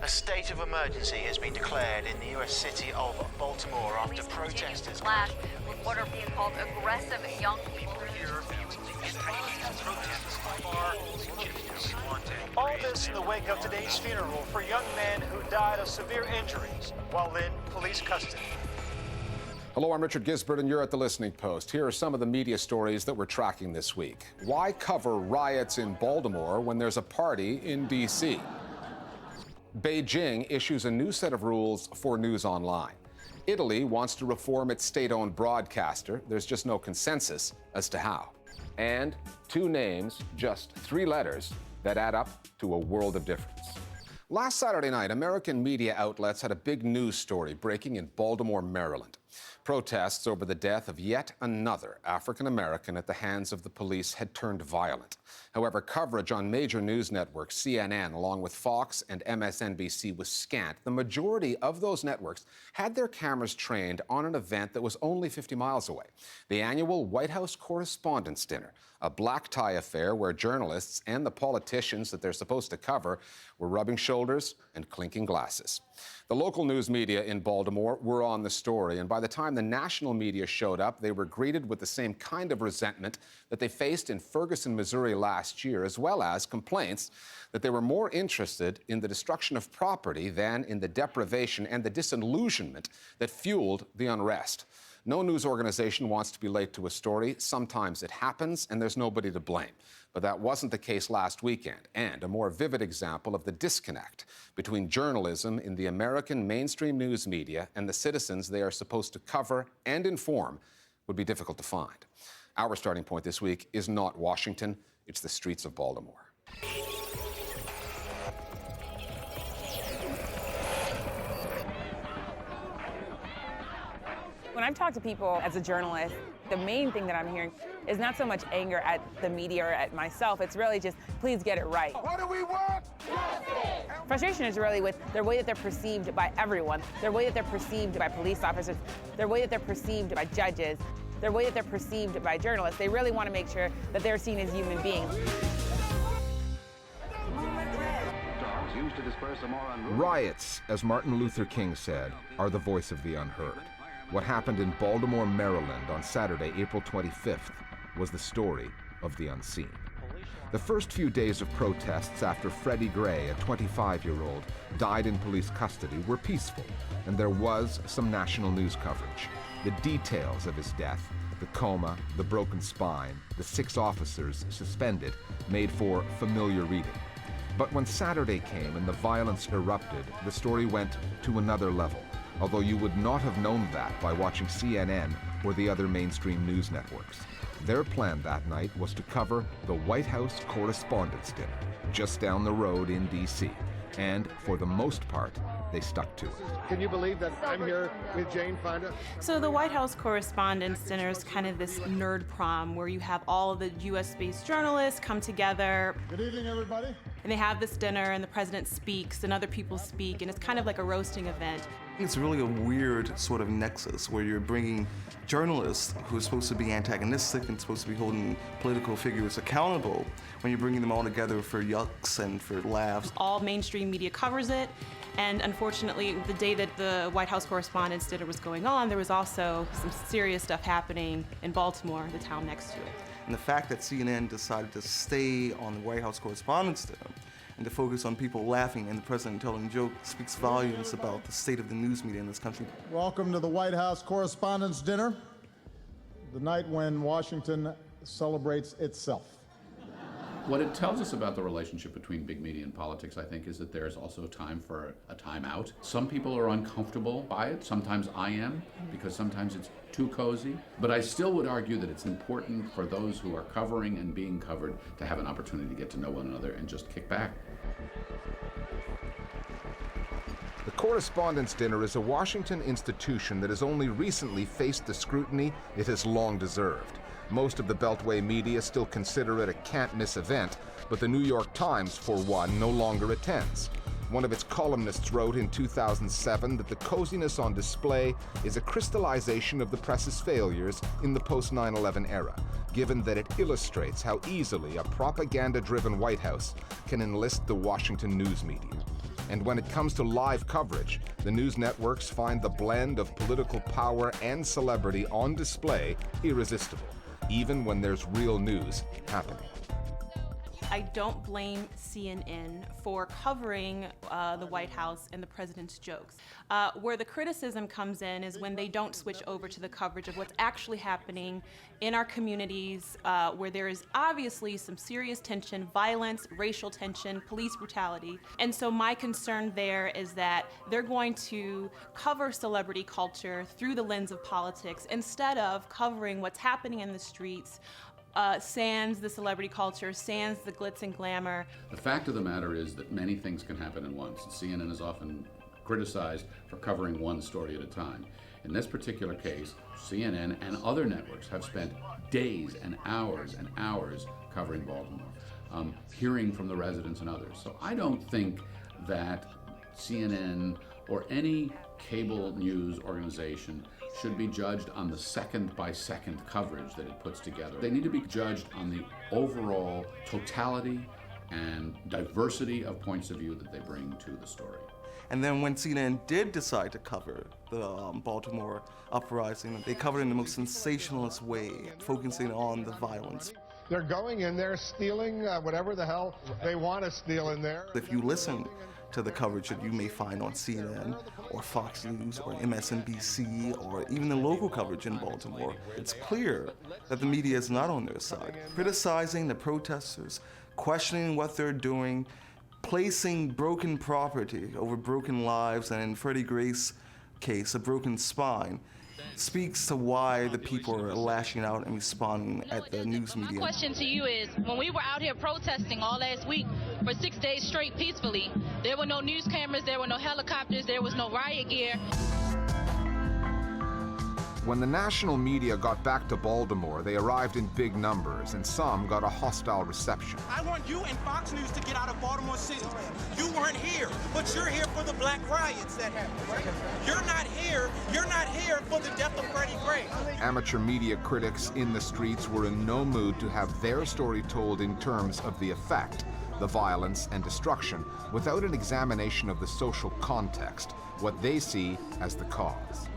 state of emergency has been declared in the U.S. city of Baltimore after protesters clash with what are being called aggressive young people. All this in the wake of today's funeral for young men who died of severe injuries while in police custody. Hello, I'm Richard Gisbert, and you're at The Listening Post. Here are some of the media stories that we're tracking this week. Why cover riots in Baltimore when there's a party in D.C.? Beijing issues a new set of rules for news online. Italy wants to reform its state-owned broadcaster. There's just no consensus as to how. And two names, just three letters, that add up to a world of difference. Last Saturday night, American media outlets had a big news story breaking in Baltimore, Maryland. Protests over the death of yet another African American at the hands of the police had turned violent. However, coverage on major news networks, CNN, along with Fox and MSNBC, was scant. The majority of those networks had their cameras trained on an event that was only 50 miles away, the annual White House Correspondent Dinner, a black tie affair where journalists and the politicians that they're supposed to cover were rubbing shoulders and clinking glasses. The local news media in Baltimore were on the story, and by the time the national media showed up, they were greeted with the same kind of resentment that they faced in Ferguson, Missouri last year, as well as complaints that they were more interested in the destruction of property than in the deprivation and the disillusionment that fueled the unrest. No news organization wants to be late to a story. Sometimes it happens, and there's nobody to blame. But that wasn't the case last weekend, and a more vivid example of the disconnect between journalism in the American mainstream news media and the citizens they are supposed to cover and inform would be difficult to find. Our starting point this week is not Washington, it's the streets of Baltimore. When I've talked to people as a journalist, the main thing that I'm hearing is not so much anger at the media or at myself, it's really just, please get it right. What do we want? Justice! Frustration is really with their way that they're perceived by everyone, their way that they're perceived by police officers, their way that they're perceived by judges, their way that they're perceived by journalists. They really want to make sure that they're seen as human beings. Riots, as Martin Luther King said, are the voice of the unheard. What happened in Baltimore, Maryland on Saturday, April 25th, was the story of the unseen. The first few days of protests after Freddie Gray, a 25-year-old, died in police custody were peaceful, and there was some national news coverage. The details of his death, the coma, the broken spine, the 6 officers suspended, made for familiar reading. But when Saturday came and the violence erupted, the story went to another level, although you would not have known that by watching CNN or the other mainstream news networks. Their plan that night was to cover the White House Correspondent Dinner, just down the road in D.C., and for the most part, they stuck to it. Can you believe that I'm here with Jane Fonda? So the White House Correspondents' Dinner is kind of this nerd prom where you have all of the U.S.-based journalists come together. Good evening, everybody. And they have this dinner, and the president speaks, and other people speak, and it's kind of like a roasting event. It's really a weird sort of nexus where you're bringing journalists who are supposed to be antagonistic and supposed to be holding political figures accountable, when you're bringing them all together for yucks and for laughs. All mainstream media covers it, and unfortunately, the day that the White House Correspondents' Dinner was going on, there was also some serious stuff happening in Baltimore, the town next to it. And the fact that CNN decided to stay on the White House Correspondents' Dinner and to focus on people laughing and the president telling jokes speaks volumes about the state of the news media in this country. Welcome to the White House Correspondents' Dinner, the night when Washington celebrates itself. What it tells us about the relationship between big media and politics, I think, is that there's also time for a time out. Some people are uncomfortable by it. Sometimes I am, because sometimes it's too cozy. But I still would argue that it's important for those who are covering and being covered to have an opportunity to get to know one another and just kick back. The Correspondents' Dinner is a Washington institution that has only recently faced the scrutiny it has long deserved. Most of the Beltway media still consider it a can't-miss event, but the New York Times, for one, no longer attends. One of its columnists wrote in 2007 that the coziness on display is a crystallization of the press's failures in the post-9/11 era, given that it illustrates how easily a propaganda-driven White House can enlist the Washington news media. And when it comes to live coverage, the news networks find the blend of political power and celebrity on display irresistible, even when there's real news happening. I don't blame CNN for covering the White House and the president's jokes. Where the criticism comes in is when they don't switch over to the coverage of what's actually happening in our communities, where there is obviously some serious tension, violence, racial tension, police brutality. And so my concern there is that they're going to cover celebrity culture through the lens of politics instead of covering what's happening in the streets, sans the celebrity culture, sans the glitz and glamour. The fact of the matter is that many things can happen at once. CNN is often criticized for covering one story at a time. In this particular case, CNN and other networks have spent days and hours covering Baltimore, hearing from the residents and others. So I don't think that CNN or any cable news organization should be judged on the second-by-second coverage that it puts together. They need to be judged on the overall totality and diversity of points of view that they bring to the story. And then when CNN did decide to cover the Baltimore uprising, they covered it in the most sensationalist way, focusing on the violence. They're going in there stealing whatever the hell they want to steal in there. If you listen to the coverage that you may find on CNN or Fox News or MSNBC or even the local coverage in Baltimore, it's clear that the media is not on their side. Criticizing the protesters, questioning what they're doing, placing broken property over broken lives, and in Freddie Gray's case, a broken spine, speaks to why the people are lashing out and responding at the news media. My question to you is, when we were out here protesting all last week for 6 days straight peacefully, there were no news cameras, there were no helicopters, there was no riot gear. When the national media got back to Baltimore, they arrived in big numbers, and some got a hostile reception. I want you and Fox News to get out of Baltimore City. You weren't here, but you're here for the black riots that happened, right? You're not here for the death of Freddie Gray. Amateur media critics in the streets were in no mood to have their story told in terms of the effect, the violence and destruction, without an examination of the social context, what they see as the cause.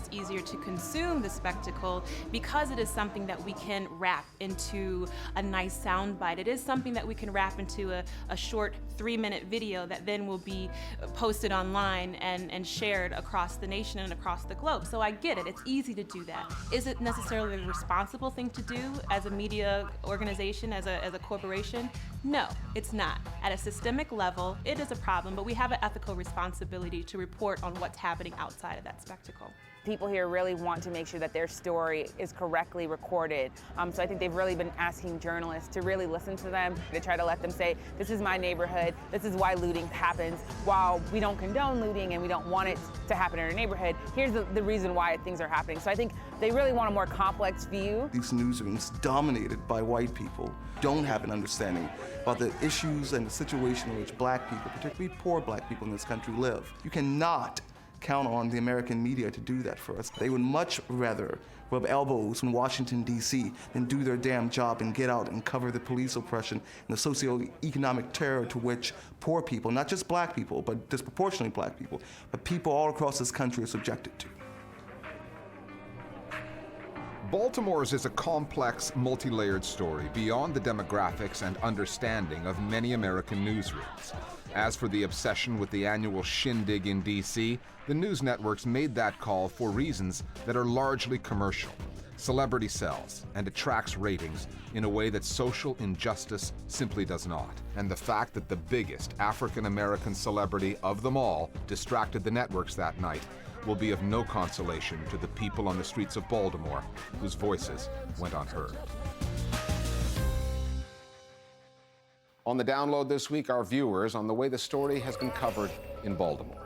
Easier to consume the spectacle because it is something that we can wrap into a nice soundbite. It is something that we can wrap into a short 3-minute video that then will be posted online and shared across the nation and across the globe. So I get it, it's easy to do that. Is it necessarily the responsible thing to do as a media organization, as a corporation? No, it's not. At a systemic level, it is a problem, but we have an ethical responsibility to report on what's happening outside of that spectacle. People here really want to make sure that their story is correctly recorded. So I think they've really been asking journalists to really listen to them, to try to let them say, this is my neighborhood, this is why looting happens. While we don't condone looting and we don't want it to happen in our neighborhood, here's the reason why things are happening. So I think they really want a more complex view. These newsrooms dominated by white people don't have an understanding about the issues and the situation in which black people, particularly poor black people in this country, live. You cannot count on the American media to do that for us. They would much rather rub elbows in Washington, D.C. than do their damn job and get out and cover the police oppression and the socioeconomic terror to which poor people, not just black people, but disproportionately black people, but people all across this country are subjected to. Baltimore's is a complex, multi-layered story beyond the demographics and understanding of many American newsrooms. As for the obsession with the annual shindig in D.C., the news networks made that call for reasons that are largely commercial. Celebrity sells and attracts ratings in a way that social injustice simply does not. And the fact that the biggest African American celebrity of them all distracted the networks that night will be of no consolation to the people on the streets of Baltimore whose voices went unheard. On the download this week, our viewers on the way the story has been covered in Baltimore.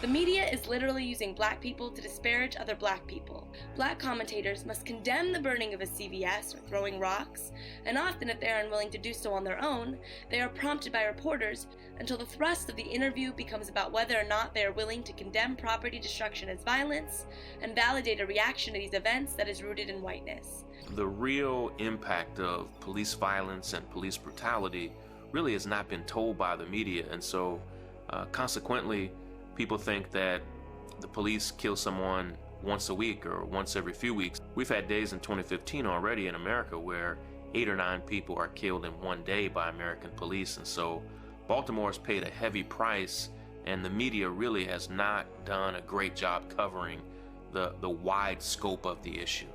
The media is literally using black people to disparage other black people. Black commentators must condemn the burning of a CVS or throwing rocks, and often if they are unwilling to do so on their own, they are prompted by reporters until the thrust of the interview becomes about whether or not they are willing to condemn property destruction as violence and validate a reaction to these events that is rooted in whiteness. The real impact of police violence and police brutality really has not been told by the media. And so consequently, people think that the police kill someone once a week or once every few weeks. We've had days in 2015 already in America where 8 or 9 people are killed in one day by American police. And so Baltimore has paid a heavy price, and the media really has not done a great job covering the wide scope of the issue.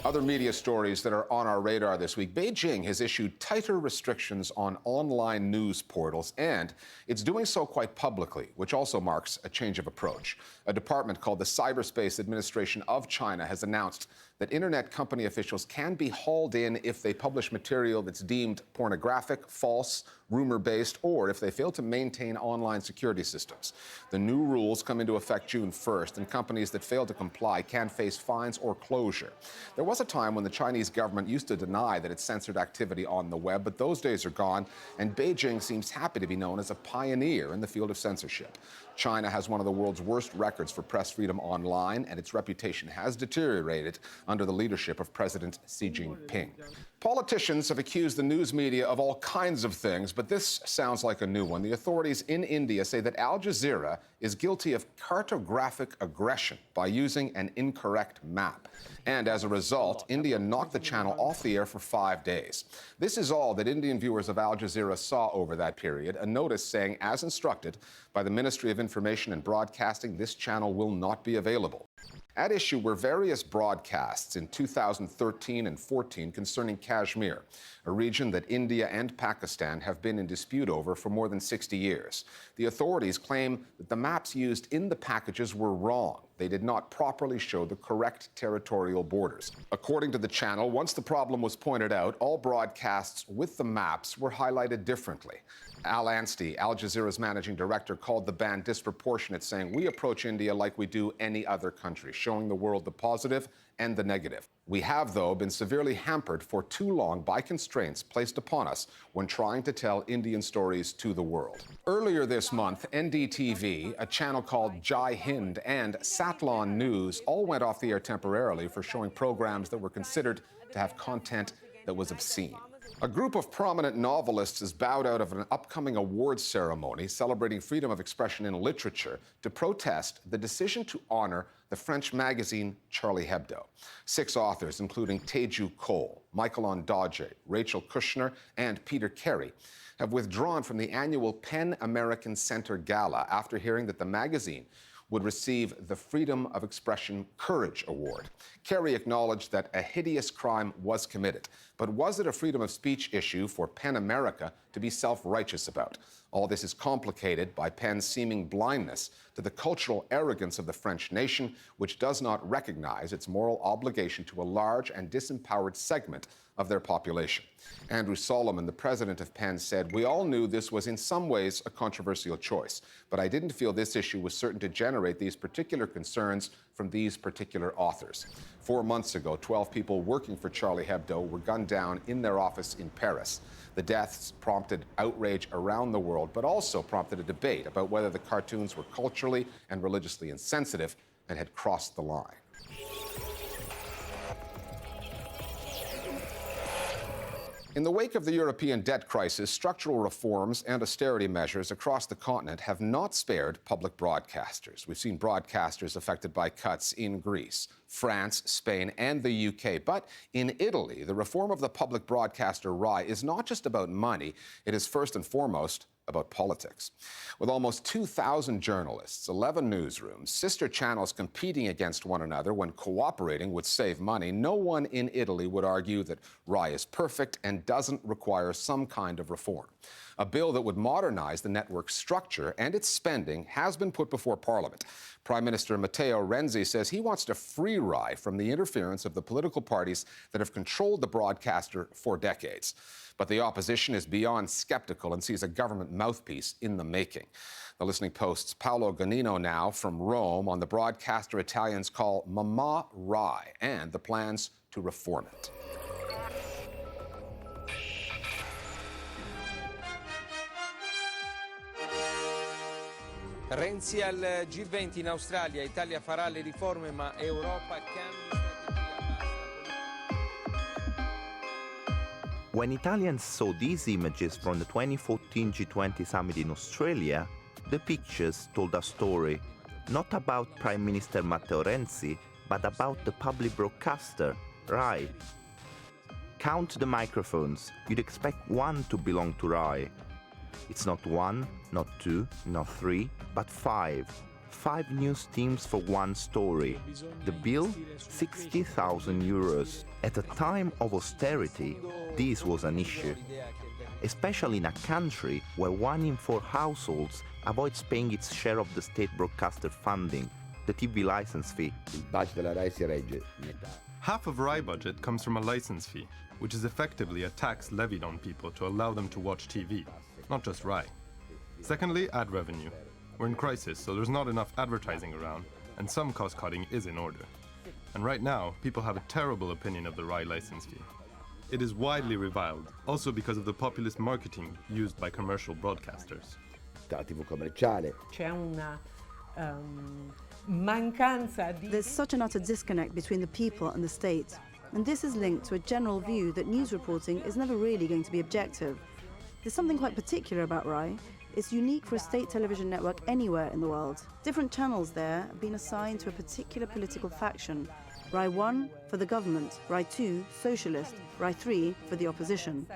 Other media stories that are on our radar this week. Beijing has issued tighter restrictions on online news portals, and it's doing so quite publicly, which also marks a change of approach. A department called the Cyberspace Administration of China has announced that internet company officials can be hauled in if they publish material that's deemed pornographic, false, rumor-based, or if they fail to maintain online security systems. The new rules come into effect June 1st, and companies that fail to comply can face fines or closure. There was a time when the Chinese government used to deny that it censored activity on the web, but those days are gone, and Beijing seems happy to be known as a pioneer in the field of censorship. China has one of the world's worst records for press freedom online, and its reputation has deteriorated under the leadership of President Xi Jinping. Politicians have accused the news media of all kinds of things, but this sounds like a new one. The authorities in India say that Al Jazeera is guilty of cartographic aggression by using an incorrect map. And as a result, India knocked the channel off the air for 5 days. This is all that Indian viewers of Al Jazeera saw over that period, a notice saying, as instructed by the Ministry of Information and Broadcasting, this channel will not be available. At issue were various broadcasts in 2013 and 14 concerning Kashmir, a region that India and Pakistan have been in dispute over for more than 60 years. The authorities claim that the maps used in the packages were wrong. They did not properly show the correct territorial borders. According to the channel, once the problem was pointed out, all broadcasts with the maps were highlighted differently. Al Anstey, Al Jazeera's managing director, called the ban disproportionate, saying, "We approach India like we do any other country, showing the world the positive and the negative. We have, though, been severely hampered for too long by constraints placed upon us when trying to tell Indian stories to the world." Earlier this month, NDTV, a channel called Jai Hind, and Satlan News all went off the air temporarily for showing programs that were considered to have content that was obscene. A group of prominent novelists has bowed out of an upcoming awards ceremony celebrating freedom of expression in literature to protest the decision to honor the French magazine Charlie Hebdo. 6 authors, including Teju Cole, Michael Ondaatje, Rachel Kushner, and Peter Carey, have withdrawn from the annual PEN American Center Gala after hearing that the magazine would receive the Freedom of Expression Courage Award. Carey acknowledged that a hideous crime was committed, but was it a freedom of speech issue for PEN America to be self-righteous about? All this is complicated by PEN's seeming blindness to the cultural arrogance of the French nation, which does not recognize its moral obligation to a large and disempowered segment of their population. Andrew Solomon, the president of PEN, said, "We all knew this was in some ways a controversial choice, but I didn't feel this issue was certain to generate these particular concerns from these particular authors." 4 months ago, 12 people working for Charlie Hebdo were gunned down in their office in Paris. The deaths prompted outrage around the world, but also prompted a debate about whether the cartoons were culturally and religiously insensitive and had crossed the line. In the wake of the European debt crisis, structural reforms and austerity measures across the continent have not spared public broadcasters. We've seen broadcasters affected by cuts in Greece, France, Spain, and the UK. But in Italy, the reform of the public broadcaster RAI is not just about money. It is first and foremost about politics. With almost 2,000 journalists, 11 newsrooms, sister channels competing against one another when cooperating would save money, no one in Italy would argue that RAI is perfect and doesn't require some kind of reform. A bill that would modernize the network's structure and its spending has been put before Parliament. Prime Minister Matteo Renzi says he wants to free RAI from the interference of the political parties that have controlled the broadcaster for decades. But the opposition is beyond skeptical and sees a government mouthpiece in the making. The Listening Post's Paolo Ganino now from Rome on the broadcaster Italians call Mamma RAI and the plans to reform it. Renzi al G20 in Australia, Italia farà le riforme ma Europa cambia strategia. When Italians saw these images from the 2014 G20 summit in Australia, the pictures told a story, not about Prime Minister Matteo Renzi, but about the public broadcaster, RAI. Count the microphones, you'd expect one to belong to RAI. It's not one, not two, not three, but five. 5 news teams for one story. The bill, 60,000 euros. At a time of austerity, this was an issue, especially in a country where 1 in 4 households avoids paying its share of the state broadcaster funding, the TV license fee. Half of RAI budget comes from a license fee, which is effectively a tax levied on people to allow them to watch TV, not just RAI. Secondly, ad revenue. We're in crisis, so there's not enough advertising around, and some cost cutting is in order. And right now, people have a terrible opinion of the RAI license fee. It is widely reviled, also because of the populist marketing used by commercial broadcasters. There's such an utter disconnect between the people and the state, and this is linked to a general view that news reporting is never really going to be objective. There's something quite particular about RAI. It's unique for a state television network anywhere in the world. Different channels there have been assigned to a particular political faction. RAI 1 for the government, RAI 2 socialist, RAI 3 for the opposition.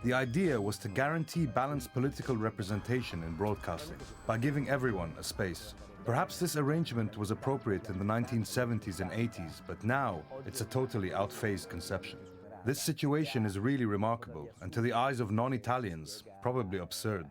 The idea was to guarantee balanced political representation in broadcasting by giving everyone a space. Perhaps this arrangement was appropriate in the 1970s and 80s, but now it's a totally outphased conception. This situation is really remarkable, and to the eyes of non-Italians, probably absurd.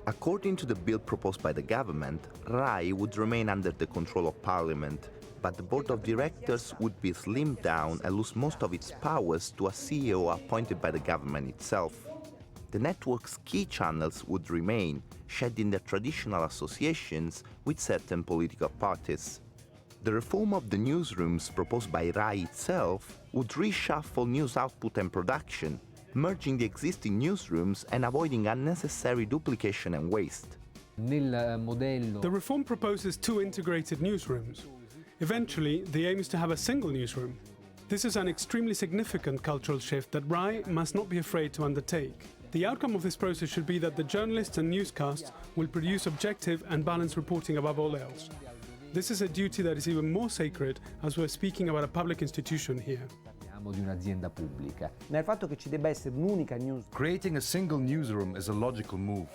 According to the bill proposed by the government, RAI would remain under the control of Parliament, but the board of directors would be slimmed down and lose most of its powers to a CEO appointed by the government itself. The network's key channels would remain, shedding their traditional associations with certain political parties. The reform of the newsrooms proposed by RAI itself would reshuffle news output and production, merging the existing newsrooms and avoiding unnecessary duplication and waste. The reform proposes 2 integrated newsrooms. Eventually, the aim is to have a single newsroom. This is an extremely significant cultural shift that RAI must not be afraid to undertake. The outcome of this process should be that the journalists and newscasts will produce objective and balanced reporting above all else. This is a duty that is even more sacred as we're speaking about a public institution here. Creating a single newsroom is a logical move.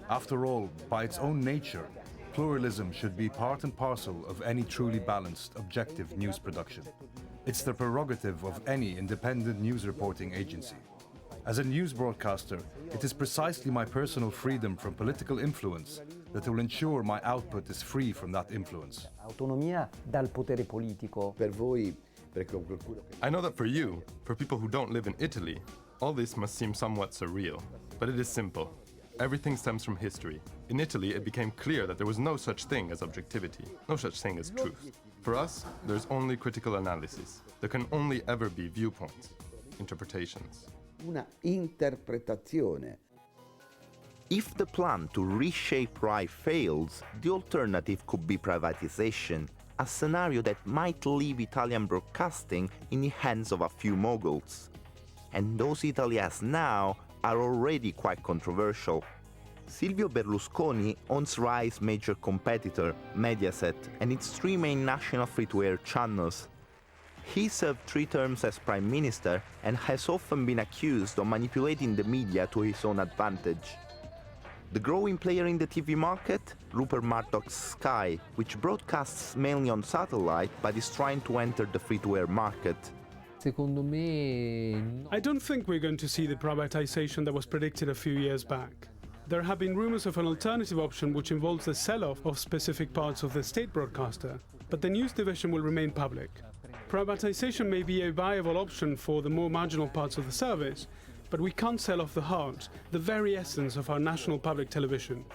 After all, by its own nature, pluralism should be part and parcel of any truly balanced, objective news production. It's the prerogative of any independent news reporting agency. As a news broadcaster, it is precisely my personal freedom from political influence that will ensure my output is free from that influence. I know that for you, for people who don't live in Italy, all this must seem somewhat surreal, but it is simple. Everything stems from history. In Italy, it became clear that there was no such thing as objectivity, no such thing as truth. For us, there's only critical analysis. There can only ever be viewpoints, interpretations. Una interpretazione. If the plan to reshape RAI fails, the alternative could be privatization, a scenario that might leave Italian broadcasting in the hands of a few moguls. And those Italy has now are already quite controversial. Silvio Berlusconi owns RAI's major competitor, Mediaset, and its 3 main national free-to-air channels. He served 3 terms as Prime Minister and has often been accused of manipulating the media to his own advantage. The growing player in the TV market, Rupert Murdoch's Sky, which broadcasts mainly on satellite but is trying to enter the free-to-air market. I don't think we're going to see the privatization that was predicted a few years back. There have been rumors of an alternative option which involves the sell-off of specific parts of the state broadcaster, but the news division will remain public. Privatization may be a viable option for the more marginal parts of the service, but we can't sell off the heart, the very essence of our national public television.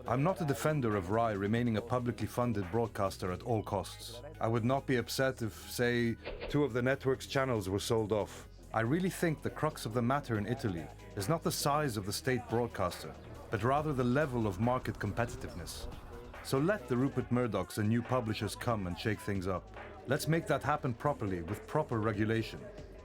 I'm not a defender of RAI remaining a publicly funded broadcaster at all costs. I would not be upset if, say, 2 of the network's channels were sold off. I really think the crux of the matter in Italy is not the size of the state broadcaster, but rather the level of market competitiveness. So let the Rupert Murdochs and new publishers come and shake things up. Let's make that happen properly with proper regulation.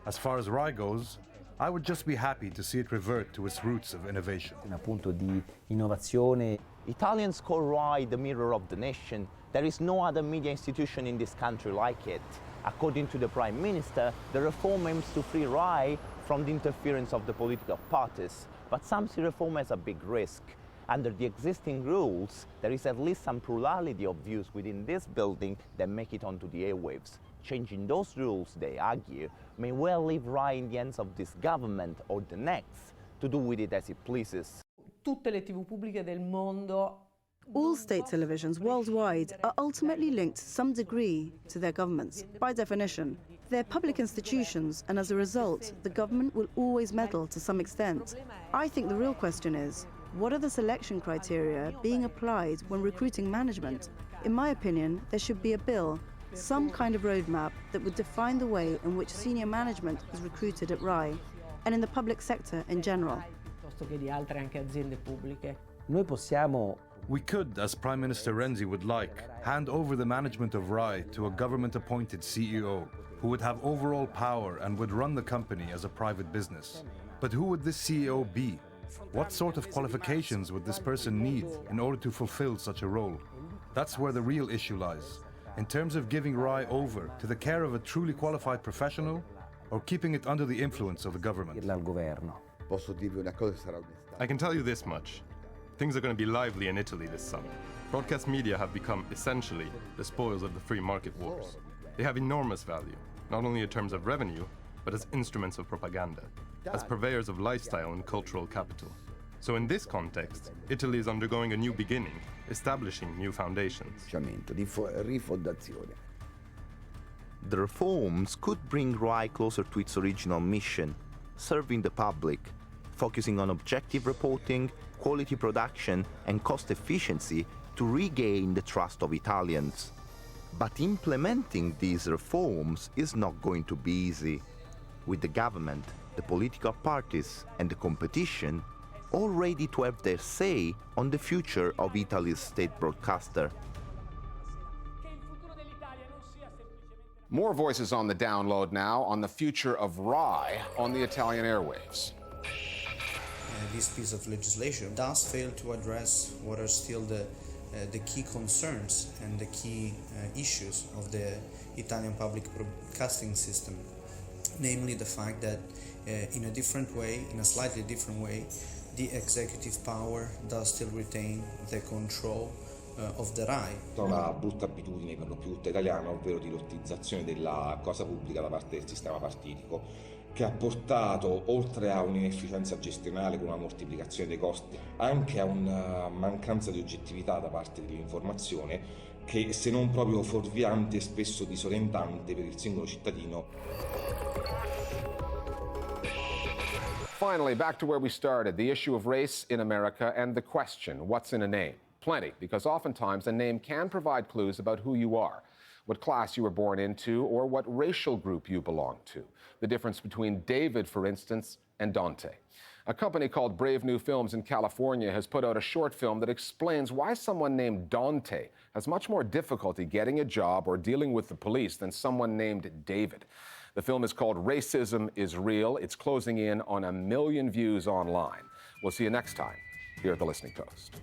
As far as rye goes, I would just be happy to see it revert to its roots of innovation. Appunto di innovazione. Italians call rye the mirror of the nation. There is no other media institution in this country like it. According to the Prime Minister, the reform aims to free rye from the interference of the political parties. But some see reform as a big risk. Under the existing rules, there is at least some plurality of views within this building that make it onto the airwaves. Changing those rules, they argue, may well leave rye in the hands of this government or the next to do with it as it pleases. Tutte le TV pubbliche del mondo. All state televisions worldwide are ultimately linked to some degree to their governments. By definition, they're public institutions, and as a result, the government will always meddle to some extent. I think the real question is, what are the selection criteria being applied when recruiting management? In my opinion, there should be a bill, some kind of roadmap that would define the way in which senior management is recruited at RAI, and in the public sector in general. We could, as Prime Minister Renzi would like, hand over the management of RAI to a government-appointed CEO who would have overall power and would run the company as a private business. But who would this CEO be? What sort of qualifications would this person need in order to fulfill such a role? That's where the real issue lies. In terms of giving RAI over to the care of a truly qualified professional, or keeping it under the influence of the government. I can tell you this much. Things are going to be lively in Italy this summer. Broadcast media have become essentially the spoils of the free market wars. They have enormous value, not only in terms of revenue, but as instruments of propaganda, as purveyors of lifestyle and cultural capital. So in this context, Italy is undergoing a new beginning, establishing new foundations. The reforms could bring RAI closer to its original mission, serving the public, focusing on objective reporting, quality production, and cost efficiency to regain the trust of Italians. But implementing these reforms is not going to be easy, with the government, the political parties, and the competition all ready to have their say on the future of Italy's state broadcaster. More voices on the download now on the future of RAI on the Italian airwaves. This piece of legislation does fail to address what are still the key concerns and the key issues of the Italian public broadcasting system, namely the fact that in a different way, in a slightly different way, the executive power does still retain the control of the RAI. Una brutta abitudine per lo più tutta italiana, ovvero di lottizzazione della cosa pubblica da parte del sistema partitico, che ha portato, oltre a un'inefficienza gestionale con una moltiplicazione dei costi, anche a una mancanza di oggettività da parte dell'informazione che, se non proprio fuorviante e spesso disorientante per il singolo cittadino. Finally, back to where we started, the issue of race in America and the question, what's in a name? Plenty, because oftentimes a name can provide clues about who you are, what class you were born into, or what racial group you belong to. The difference between David, for instance, and Dante. A company called Brave New Films in California has put out a short film that explains why someone named Dante has much more difficulty getting a job or dealing with the police than someone named David. The film is called Racism is Real. It's closing in on 1 million views online. We'll see you next time here at The Listening Post.